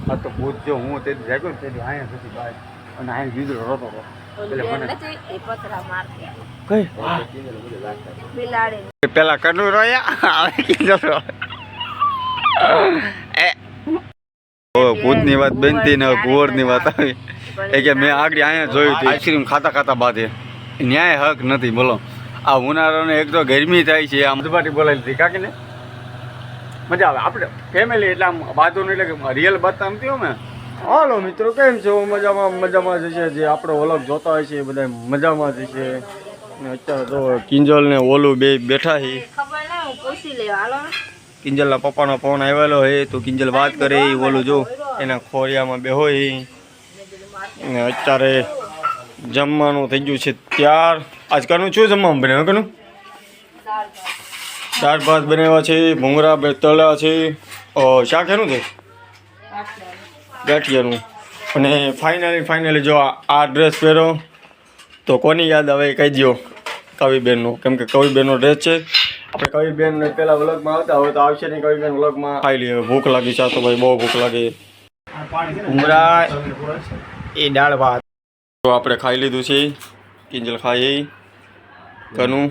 હા તો ભૂત જો હું તેથી જાગ્યો ને તેથી અહીંયા સુધી બહાર અને અહીંયા વીજળો રોતો હતો એટલે મને કઈ પેલા કનું રોયા હવે કીધો ભૂતની વાત બનતી ને કુંવરની વાત આવી એ કે મેં આગળ અહીંયા જોયું હતું આઈસ્ક્રીમ ખાતા ખાતા બાદે ન્યાય હક નથી બોલો આ ઉનાળાને એક તો ગરમી થાય છે આમ પાર્ટી બોલાવી લીધી કાકીને મજા આવે આપણે ફેમિલી એટલે આમ વાતો નહીં એટલે કે રિયલ બતા નથી હો મેં હાલો મિત્રો કેમ છો મજામાં જશે જે આપણે ઓલગ જોતા હોય છે એ બધા મજામાં જશે અત્યારે તો કિંજલ ને ઓલું બે બેઠા છે કિંજલના પપ્પાનો ફોન આવેલો હોય તો કિંજલ વાત કરે એ ઓલું જો એના ખોરિયામાં બે હોય ને અત્યારે જમવાનું થઈ ગયું છે ત્યાર આજકાલનું શું જમવાનું બનાવ્યું કનું દાળ ભાત બનાવ્યા છે ભૂંગળા તળ્યા છે શાક એનું છે ગાંઠિયાનું અને ફાઇનલી જો આ ડ્રેસ પહેરો તો કોની યાદ આવે કહી દો કવિબેનનો કેમ કે કવિબેનનો ડ્રેસ છે આપણે કવિબેન પહેલાં વ્લોગમાં આવતા હોય તો આવશે નહીં કવિબેન વ્લોગમાં ખાઈ લઈએ ભૂખ લાગી ચા તો ભાઈ બહુ ભૂખ લાગે ભૂંગળા એ દાળ ભાત તો આપણે ખાઈ લીધું છે કિંજલ ખાઈ કનું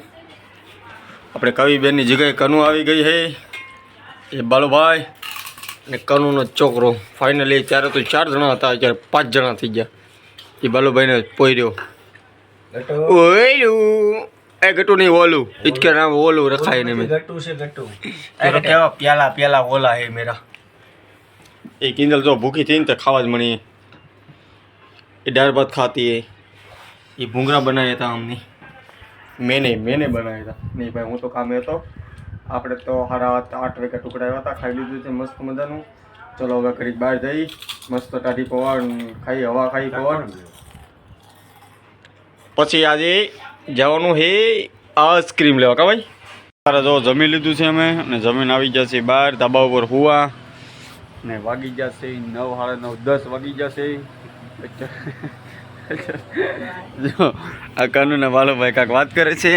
આપણે કવિબેનની જગ્યાએ કનું આવી ગઈ છે એ બાલુભાઈ ને કનુનો છોકરો ફાઇનલી ત્યારે તો 4 જણા હતા અત્યારે 5 જણા થઈ ગયા એ બાલુભાઈને પોર્યો ઓલું એ ગટુ નહીં ઓલું ઇચકે નામ ઓલું રખાય ને મેં ગટુ છે ગટુ અરે કેવા પ્યાલા ઓલા હે મેરા એ કિંજલ જો ભૂખી થઈને તો ખાવા જ મળી એ દાળ ભાત ખાતી है ये भूंगरा बनाया था हमने मैंने बनाया था नहीं भाई હું તો કામે હતો આપણે તો 8:30 વાગે ટુકડા આવ્યા હતા ખાઈ લીધું છે મસ્ત મજાનું ચલો હવે ઘડીક બહાર જઈ મસ્ત ટાઢી પવન ખાઈ હવા ખાઈ પવન પછી આજે જવાનું હે આઈસ્ક્રીમ લેવા કા ભાઈ તારે જો જમી લીધું છે અમે અને જમીન આવી જશે બહાર ધાબા ઉપર હુવા ને વાગી જશે 9 9:30 10 વાગી જશે જો આ કાનૂના વાલોભાઈ કાંક વાત કરે છે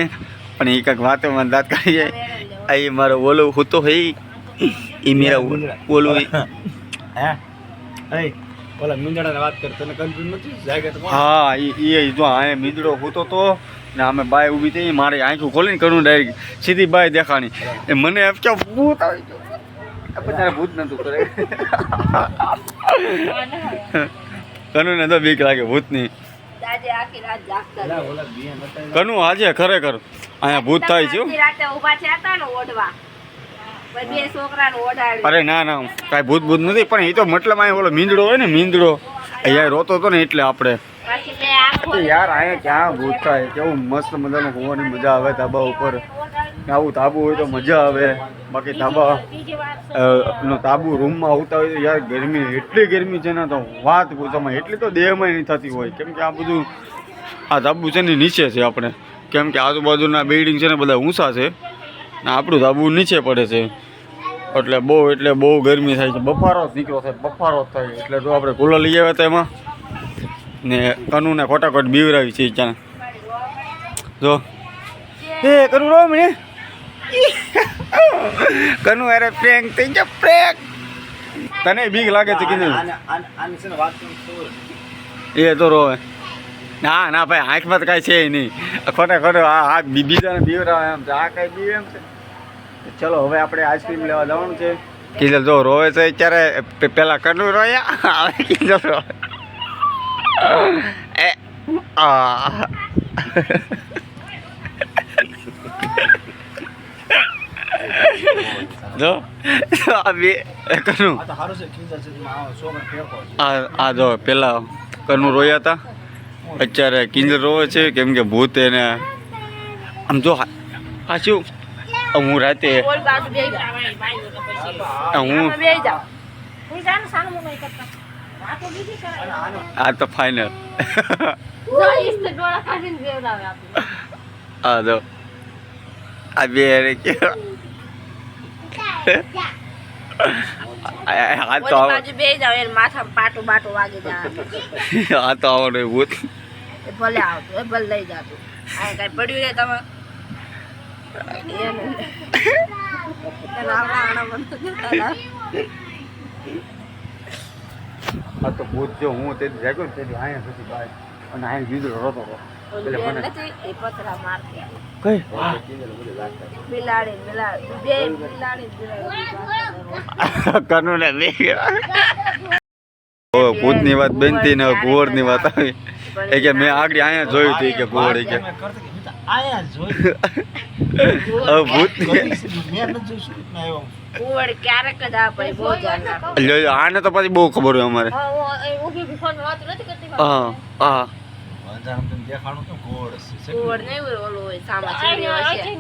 પણ એ કાંક વાતોમાં દાંત કાઢી જાય એ મારો ઓલો હું તો હે એ મેરા ઓલો હે ઓલા મીંદડાને વાત કરતો ને કન્ફ્યુઝ નથી જાગે તો હા એ જો આ મીંદડો હૂતો તો ને અમે બાય ઊભી થઈ મારી આંખો ખોલીને કરું ડાયરેક્ટ સીધી બાય દેખાણી એ મને એમ કે ભૂત આવી ગયો પછી ભૂત નતું કરે કનુ ને તો બીક લાગે ભૂતની કનુ આજે ખરેખર અહીંયા ભૂત થાય છે અરે ના કાંઈ ભૂત નથી પણ એ તો મતલબ અહીંયા ઓલો મીંદડો હોય ને મીંદડો અહીંયા રોતો હતો ને એટલે આપણે યાર અહીંયા ક્યાં ભૂત થાય કેવું મસ્ત મજાનું હોવાની મજા આવે ધાબા ઉપર આવું તાબુ હોય તો મજા આવે બાકી ધાબા નો તાબુ રૂમમાં આવતા હોય તો યાર ગરમી એટલી ગરમી છે ને તો વાત પૂછવામાં એટલી તો દેહમાં નહીં થતી હોય કેમ કે આ બધું આ ધાબુ છે ને નીચે છે આપણે કેમ કે આજુબાજુના બિલ્ડિંગ છે ને બધા ઊંચા છે ને આપણું ધાબુ નીચે પડે છે એટલે બહુ ગરમી થાય છે બફારો જ નીકળો થાય બફારો જ થાય એટલે જો આપણે કુલર લઈ આવ્યા હતા એમાં ને કનુને ખોટાખોટ બીવરાવી છે ત્યાં જો એ કનુ રો મને કનુ અરે પ્રેન્ક થઈ ગયા પ્રેન્ક તને બીક લાગે છે કીધું એ તો રોવે ના ભાઈ આંખમાં તો કાંઈ છે નહીં ખોટો આ બીજાને બીવરાવે એમ છે આ કાંઈ બીવ એમ છે ચલો હવે આપણે આઈસ્ક્રીમ લેવા જવાનું છે કીધું જો રોવે છે ત્યારે પેલા કનુ રોયા હવે કીધું રોવે એ જો કનુ આ જો પેલા કનુ રોયા હતા અત્યારે કિંજલ રોવે છે કેમ કે ભૂત એને આમ જો આ શું હું રાતે આ તો ફાઇનલ આ જો આ બે આ તો આવડે ભૂત ભલે આવતું ભલે લઈ જતું આ કઈ પડ્યું રે તમે આ તો ભૂત જો હું તેથી જાગ્યો ને તેથી અહીંયા સુધી બહાર અને અહીંયા વીજળો રોતો હતો. ઓલી એટલે બેન મને નથી એ પથરા મારતી કઈ બિલાડી બે બિલાડી કનુ ને ભૂતની વાત બનતી ને કુંવરની વાત આવી એ કે મેં આગળ અહીંયા જોયું હતું કે કુંવર કે હવે ભૂત કુવડ ક્યારેક જ આ ભાઈ બહુ જાણ લ્યો, આને તો પછી બહુ ખબર હોય અમારે. હા હા કુવડ નહીં હોય ઓલું હોય સામા ચીડી હોય છે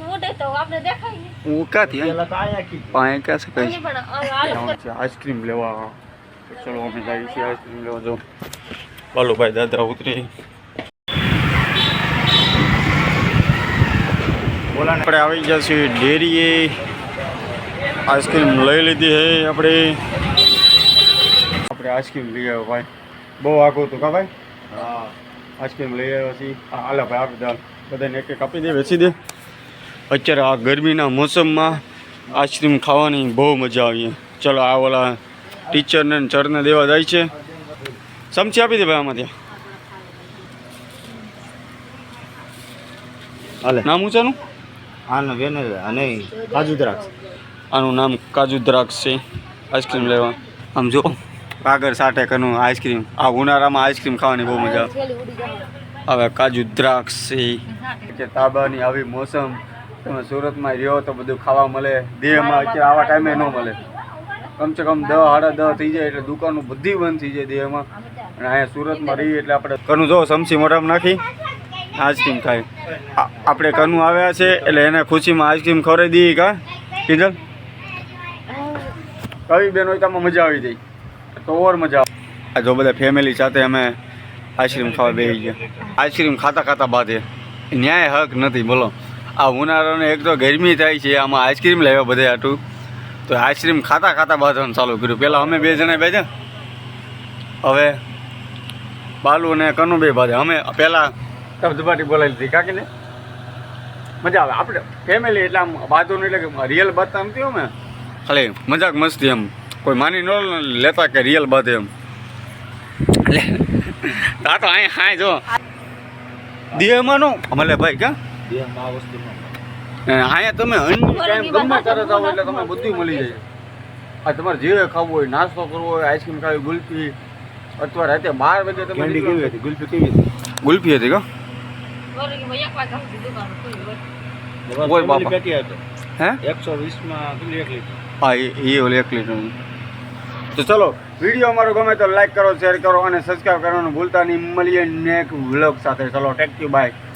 હું ક્યાંથી પાંચ ક્યાં છે કઈ આઈસ્ક્રીમ લેવા. ચલો અમે જઈએ છીએ આઈસ્ક્રીમ લેવા. જો બાલુભાઈ દાદા ઉતરી આપણે આવી ગયા છીએ ડેરીએ. આઈસ્ક્રીમ લઈ લીધી હે આપણે આઈસ્ક્રીમ લઈ આવ્યો ભાઈ. બહુ આગું હતું કા ભાઈ? હા આઈસ્ક્રીમ લઈ આવ્યો છીએ. હાલે ભાઈ આપી દે બધાને એક એક આપી દે વેચી દે. અત્યારે આ ગરમીના મોસમમાં આઈસ્ક્રીમ ખાવાની બહુ મજા આવી. ચલો આ ઓલા ટીચરને ચરને દેવા જાય છે. ચમચી આપી દે ભાઈ આમાં ત્યાં. હાલે નામ ઊંચાનું આનો વેનીલા અને કાજુ દ્રાક્ષ. આનું નામ કાજુ દ્રાક્ષ છે. આઈસ્ક્રીમ લેવા આમ જો કાગર સાટે કનું આઈસ્ક્રીમ. આ ઉનાળામાં આઈસ્ક્રીમ ખાવાની બહુ મજા આવે. હવે કાજુ દ્રાક્ષ છે કે તાબાની આવી મોસમ તમે સુરતમાં રહ્યો તો બધું ખાવા મળે. દેહમાં અત્યારે આવા ટાઈમે ન મળે. કમસે કમ 10 સાડા 10 થઈ જાય એટલે દુકાનો બધી બંધ થઈ જાય દેહમાં. અને અહીંયા સુરતમાં રહીએ એટલે આપણે કનું જો સમસી મોઢામાં નાખી આઈસ્ક્રીમ ખાય. આપણે કનું આવ્યા છે એટલે એને ખુશીમાં આઈસ્ક્રીમ ખવડાવી દઈએ કા કીધલ. કઈ બેન હોય તો આમાં મજા આવી જાય તો ઓર મજા આવે. આ જો બધા ફેમિલી સાથે અમે આઈસ્ક્રીમ ખાવા બેસી ગયા. આઈસ્ક્રીમ ખાતા ખાતા બાધે ન્યાય હક નથી બોલો. આ ઉનાળાને એક તો ગરમી થાય છે આમાં આઈસ્ક્રીમ લાવ્યા બધે આટલું તો આઈસ્ક્રીમ ખાતા ખાતા બાંધવાનું ચાલુ કર્યું. પહેલાં અમે 2 જણા બેઠા હવે બાલુ અને કનુ બે બાંધે. અમે પહેલાં ધબધબાટી બોલાવી લીધી કાકીને મજા આવે. આપણે ફેમિલી એટલે આમ બાંધવું એટલે કે રિયલ બાંધતા એમ થયું અમે ખાલી મજાક મસ્તી એમ કોઈ માની ન લેતા કે રિયલ બાંધે એમ. એટલે આ તો અહીંયા હા જો દેહમાં નો મળે ભાઈ ક્યાં અહીંયા તમે અન્ય ટાઈમ ગમે ત્યારે જાઓ એટલે તમે બધું મળી જાય. આ તમારે જે ખાવું હોય નાસ્તો કરવો હોય આઈસ્ક્રીમ ખાવી ગુલ્ફી અથવા રાતે 12 વાગે તમે કેવી હતી ગુલ્ફી કેવી હતી? ગુલ્ફી હતી કા ઓય બાપા. પેટી હતો હે 120 માં કેટલી એક લીટર. હા એ ઓલી 1 લીટર. તો ચલો વિડીયો અમારો ગમે તો લાઈક કરો શેર કરો અને સબસ્ક્રાઈબ કરવાનું ભૂલતા નહીં. મળીએ નેક્સ્ટ વ્લોગ સાથે. ચલો ટેક યુ બાય.